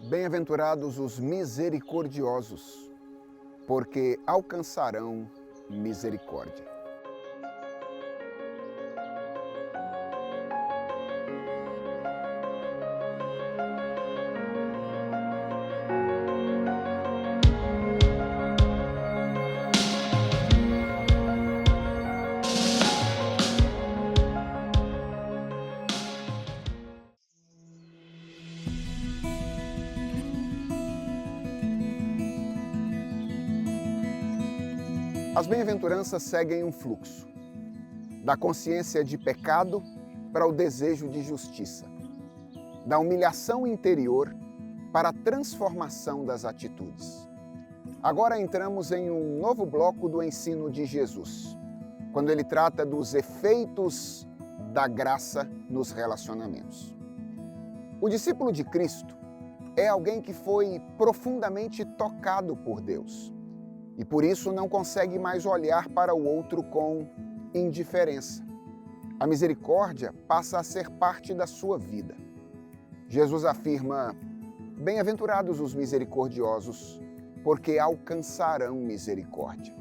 Bem-aventurados os misericordiosos, porque alcançarão misericórdia. As bem-aventuranças seguem um fluxo, da consciência de pecado para o desejo de justiça, da humilhação interior para a transformação das atitudes. Agora entramos em um novo bloco do ensino de Jesus, quando ele trata dos efeitos da graça nos relacionamentos. O discípulo de Cristo é alguém que foi profundamente tocado por Deus. E por isso não consegue mais olhar para o outro com indiferença. A misericórdia passa a ser parte da sua vida. Jesus afirma: bem-aventurados os misericordiosos, porque alcançarão misericórdia.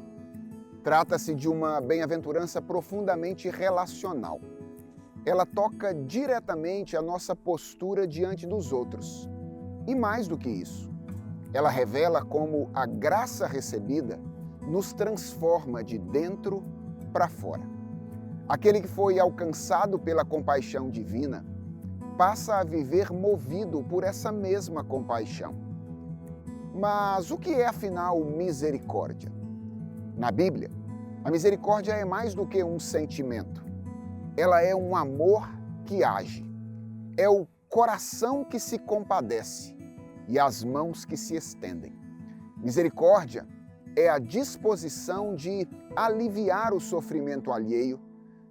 Trata-se de uma bem-aventurança profundamente relacional. Ela toca diretamente a nossa postura diante dos outros. E mais do que isso, ela revela como a graça recebida nos transforma de dentro para fora. Aquele que foi alcançado pela compaixão divina passa a viver movido por essa mesma compaixão. Mas o que é, afinal, misericórdia? Na Bíblia, a misericórdia é mais do que um sentimento. Ela é um amor que age. É o coração que se compadece e as mãos que se estendem. Misericórdia é a disposição de aliviar o sofrimento alheio,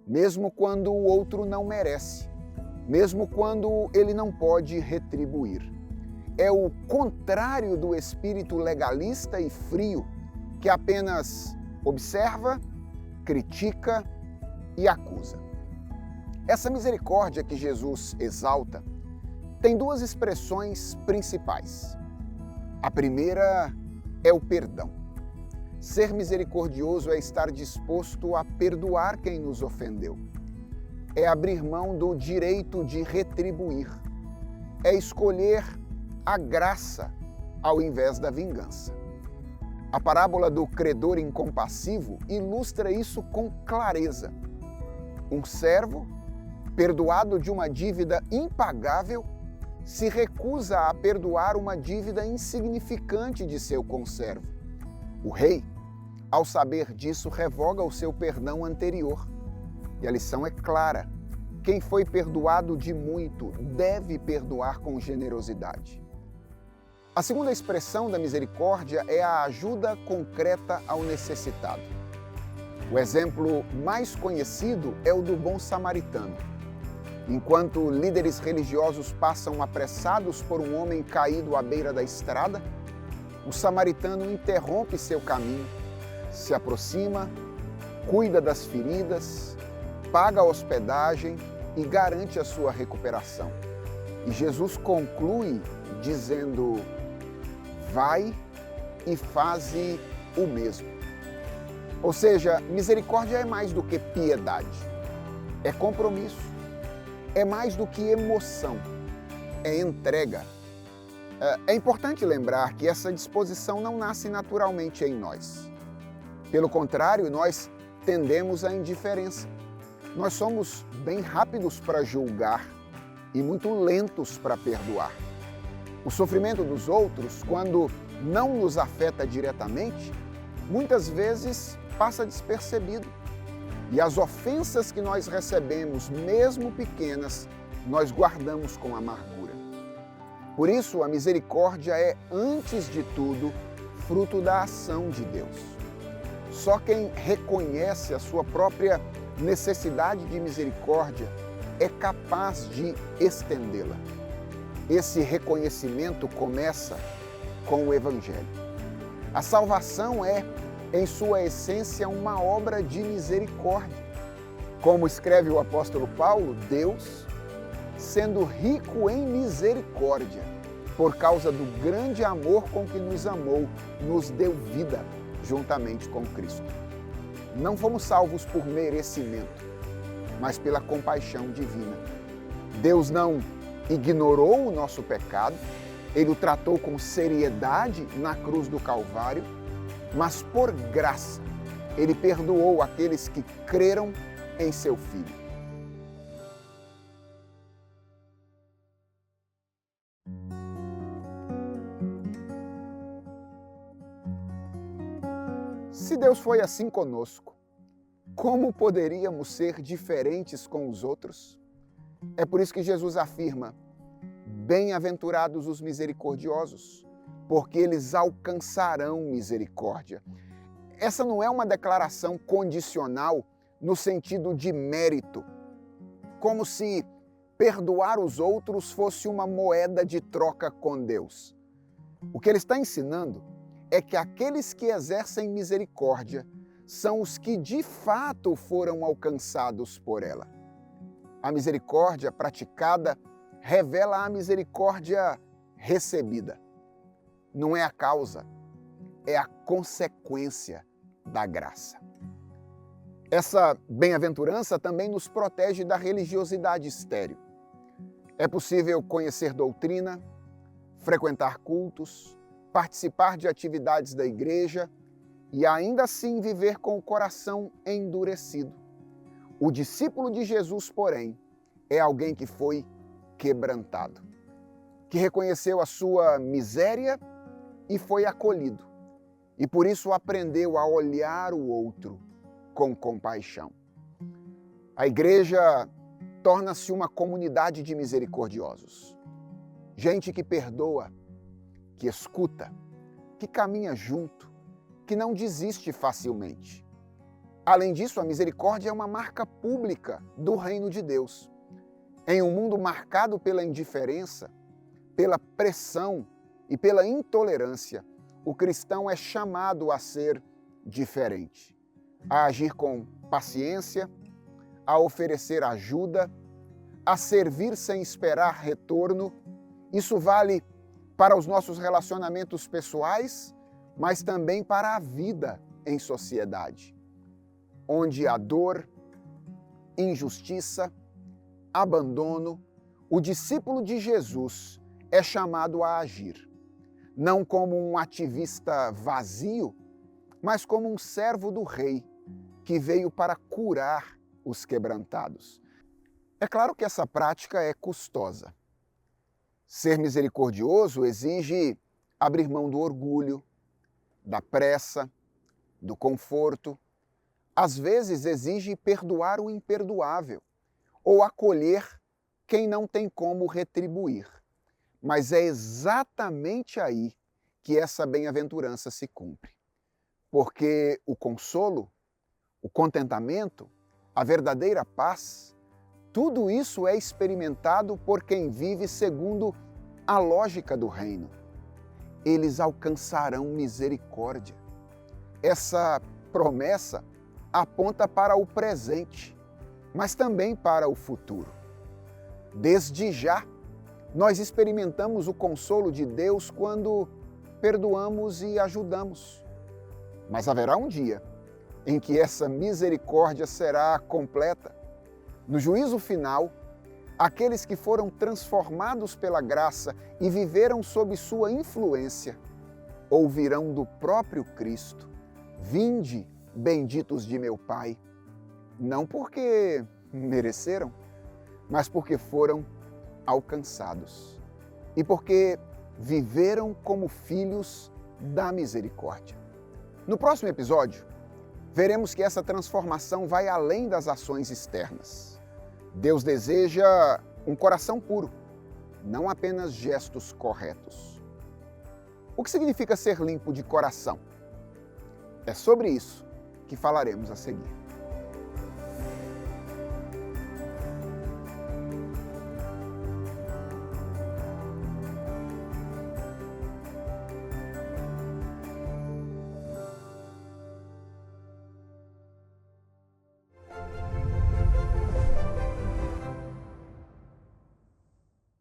mesmo quando o outro não merece, mesmo quando ele não pode retribuir. É o contrário do espírito legalista e frio que apenas observa, critica e acusa. Essa misericórdia que Jesus exalta tem duas expressões principais. A primeira é o perdão. Ser misericordioso é estar disposto a perdoar quem nos ofendeu. É abrir mão do direito de retribuir. É escolher a graça ao invés da vingança. A parábola do credor incompassivo ilustra isso com clareza. Um servo, perdoado de uma dívida impagável, se recusa a perdoar uma dívida insignificante de seu conservo. O rei, ao saber disso, revoga o seu perdão anterior. E a lição é clara: quem foi perdoado de muito deve perdoar com generosidade. A segunda expressão da misericórdia é a ajuda concreta ao necessitado. O exemplo mais conhecido é o do bom samaritano. Enquanto líderes religiosos passam apressados por um homem caído à beira da estrada, o samaritano interrompe seu caminho, se aproxima, cuida das feridas, paga a hospedagem e garante a sua recuperação. E Jesus conclui dizendo: vai e faze o mesmo. Ou seja, misericórdia é mais do que piedade, é compromisso. É mais do que emoção, é entrega. É importante lembrar que essa disposição não nasce naturalmente em nós. Pelo contrário, nós tendemos à indiferença. Nós somos bem rápidos para julgar e muito lentos para perdoar. O sofrimento dos outros, quando não nos afeta diretamente, muitas vezes passa despercebido. E as ofensas que nós recebemos, mesmo pequenas, nós guardamos com amargura. Por isso, a misericórdia é, antes de tudo, fruto da ação de Deus. Só quem reconhece a sua própria necessidade de misericórdia é capaz de estendê-la. Esse reconhecimento começa com o Evangelho. A salvação é, em sua essência, uma obra de misericórdia. Como escreve o apóstolo Paulo, Deus, sendo rico em misericórdia, por causa do grande amor com que nos amou, nos deu vida juntamente com Cristo. Não fomos salvos por merecimento, mas pela compaixão divina. Deus não ignorou o nosso pecado, Ele o tratou com seriedade na cruz do Calvário, mas por graça, Ele perdoou aqueles que creram em seu Filho. Se Deus foi assim conosco, como poderíamos ser diferentes com os outros? É por isso que Jesus afirma: bem-aventurados os misericordiosos, porque eles alcançarão misericórdia. Essa não é uma declaração condicional no sentido de mérito, como se perdoar os outros fosse uma moeda de troca com Deus. O que ele está ensinando é que aqueles que exercem misericórdia são os que de fato foram alcançados por ela. A misericórdia praticada revela a misericórdia recebida. Não é a causa, é a consequência da graça. Essa bem-aventurança também nos protege da religiosidade estéril. É possível conhecer doutrina, frequentar cultos, participar de atividades da igreja e ainda assim viver com o coração endurecido. O discípulo de Jesus, porém, é alguém que foi quebrantado, que reconheceu a sua miséria e foi acolhido, e por isso aprendeu a olhar o outro com compaixão. A igreja torna-se uma comunidade de misericordiosos, gente que perdoa, que escuta, que caminha junto, que não desiste facilmente. Além disso, a misericórdia é uma marca pública do reino de Deus. Em um mundo marcado pela indiferença, pela pressão e pela intolerância, o cristão é chamado a ser diferente, a agir com paciência, a oferecer ajuda, a servir sem esperar retorno. Isso vale para os nossos relacionamentos pessoais, mas também para a vida em sociedade, onde há dor, injustiça, abandono. O discípulo de Jesus é chamado a agir, não como um ativista vazio, mas como um servo do Rei, que veio para curar os quebrantados. É claro que essa prática é custosa. Ser misericordioso exige abrir mão do orgulho, da pressa, do conforto. Às vezes exige perdoar o imperdoável ou acolher quem não tem como retribuir. Mas é exatamente aí que essa bem-aventurança se cumpre. Porque o consolo, o contentamento, a verdadeira paz, tudo isso é experimentado por quem vive segundo a lógica do reino. Eles alcançarão misericórdia. Essa promessa aponta para o presente, mas também para o futuro. Desde já, nós experimentamos o consolo de Deus quando perdoamos e ajudamos. Mas haverá um dia em que essa misericórdia será completa. No juízo final, aqueles que foram transformados pela graça e viveram sob sua influência, ouvirão do próprio Cristo: vinde, benditos de meu Pai, não porque mereceram, mas porque foram alcançados e porque viveram como filhos da misericórdia. No próximo episódio, veremos que essa transformação vai além das ações externas. Deus deseja um coração puro, não apenas gestos corretos. O que significa ser limpo de coração? É sobre isso que falaremos a seguir.